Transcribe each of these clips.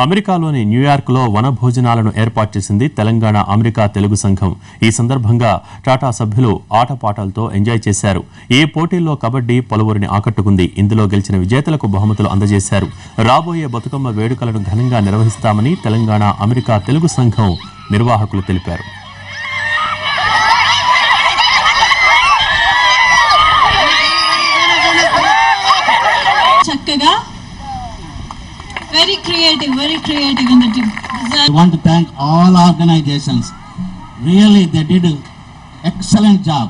అమెరికాలోని న్యూయార్క్లో వనభోజనాలను ఏర్పాటు చేసింది తెలంగాణ అమెరికా తెలుగు సంఘం. ఈ సందర్భంగా టాటా సభ్యులు ఆటపాటలతో ఎంజాయ్ చేశారు. ఈ పోటీల్లో కబడ్డీ పలువురిని ఆకట్టుకుంది. ఇందులో గెలిచిన విజేతలకు బహుమతులు అందజేశారు. రాబోయే బతుకమ్మ వేడుకలను ఘనంగా నిర్వహిస్తామని తెలంగాణ అమెరికా తెలుగు సంఘం నిర్వాహకులు తెలిపారు. Very creative in the team. I want to thank all organizations. Really, they did an excellent job.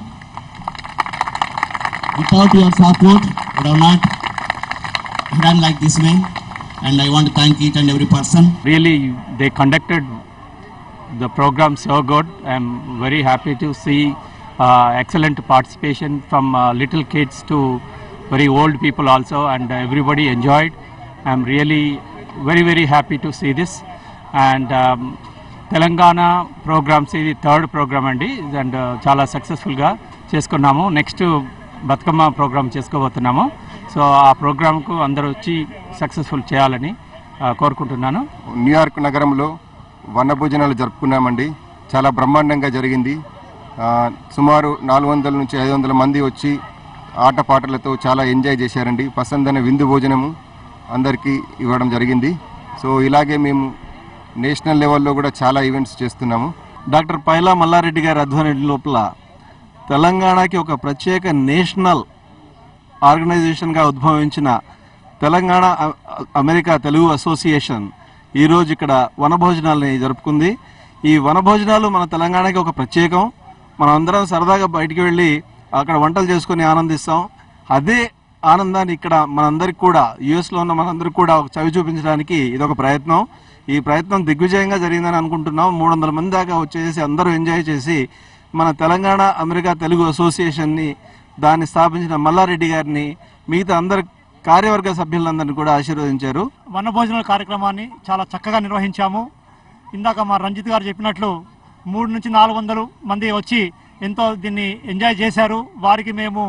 Without your support, I would have not done like this way. And I want to thank each and every person. Really, they conducted the program so good. I am very happy to see excellent participation from little kids to very old people also, and everybody enjoyed. I am really very happy to see this. And Telangana programs ఇది third program అండి, and చాలా సక్సెస్ఫుల్గా చేసుకున్నాము. Next Bathukamma program చేసుకోబోతున్నాము. So ఆ ప్రోగ్రామ్కు అందరూ వచ్చి సక్సెస్ఫుల్ చేయాలని కోరుకుంటున్నాను. న్యూయార్క్ నగరంలో వనభోజనాలు జరుపుకున్నామండి. చాలా బ్రహ్మాండంగా జరిగింది. సుమారు 400 నుంచి 500 మంది వచ్చి ఆటపాటలతో చాలా ఎంజాయ్ చేశారండి. పసందైన విందు భోజనము అందరికీ ఇవ్వడం జరిగింది. సో ఇలాగే మేము నేషనల్ లెవెల్లో కూడా చాలా ఈవెంట్స్ చేస్తున్నాము. డాక్టర్ పైలా మల్లారెడ్డి గారి ఆధ్వర్యం లోపల తెలంగాణకి ఒక ప్రత్యేక నేషనల్ ఆర్గనైజేషన్గా ఉద్భవించిన తెలంగాణ అమెరికా తెలుగు అసోసియేషన్ ఈరోజు ఇక్కడ వనభోజనాలని జరుపుకుంది. ఈ వనభోజనాలు మన తెలంగాణకి ఒక ప్రత్యేకం. మనం అందరం సరదాగా బయటికి వెళ్ళి అక్కడ వంటలు చేసుకొని ఆనందిస్తాం. అదే ఆనందాన్ని ఇక్కడ మనందరికి కూడా, యుఎస్లో ఉన్న మనందరికి కూడా ఒక చవి చూపించడానికి ఇదొక ప్రయత్నం. ఈ ప్రయత్నం దిగ్విజయంగా జరిగిందని అనుకుంటున్నాం. 300 మంది దాకా వచ్చేసి అందరూ ఎంజాయ్ చేసి మన తెలంగాణ అమెరికా తెలుగు అసోసియేషన్ని, దాన్ని స్థాపించిన మల్లారెడ్డి గారిని, మిగతా అందరి కార్యవర్గ సభ్యులందరినీ కూడా ఆశీర్వదించారు. వనభోజనాల కార్యక్రమాన్ని చాలా చక్కగా నిర్వహించాము. ఇందాక మా రంజిత్ గారు చెప్పినట్లు 300 నుంచి 400 మంది వచ్చి ఎంతో దీన్ని ఎంజాయ్ చేశారు. వారికి మేము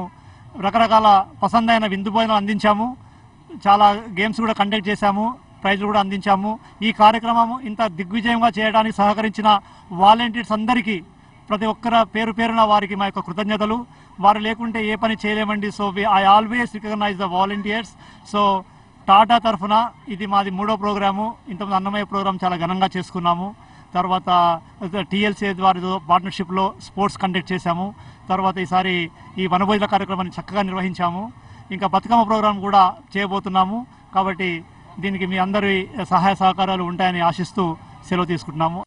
రకరకాల పసందైన విందు భోజనాలు అందించాము. చాలా గేమ్స్ కూడా కండక్ట్ చేశాము, ప్రైజ్లు కూడా అందించాము. ఈ కార్యక్రమం ఇంత దిగ్విజయంగా చేయడానికి సహకరించిన వాలంటీర్స్ అందరికీ, ప్రతి ఒక్కరి పేరున వారికి మా యొక్క కృతజ్ఞతలు. వారు లేకుంటే ఏ పని చేయలేమండి. So I always recognise the volunteers. So Tata తరఫున ఇది మాది 3వ ప్రోగ్రాము. ఇంతకుముందు అన్నమయ్య ప్రోగ్రాం చాలా ఘనంగా చేసుకున్నాము. తర్వాత టీఎల్సీ వారితో పార్ట్నర్షిప్లో స్పోర్ట్స్ కండక్ట్ చేశాము. తర్వాత ఈసారి ఈ వనభోజన కార్యక్రమాన్ని చక్కగా నిర్వహించాము. ఇంకా బతుకమ్మ ప్రోగ్రాం కూడా చేయబోతున్నాము. కాబట్టి దీనికి మీ అందరి సహాయ సహకారాలు ఉంటాయని ఆశిస్తూ సెలవు తీసుకుంటున్నాము.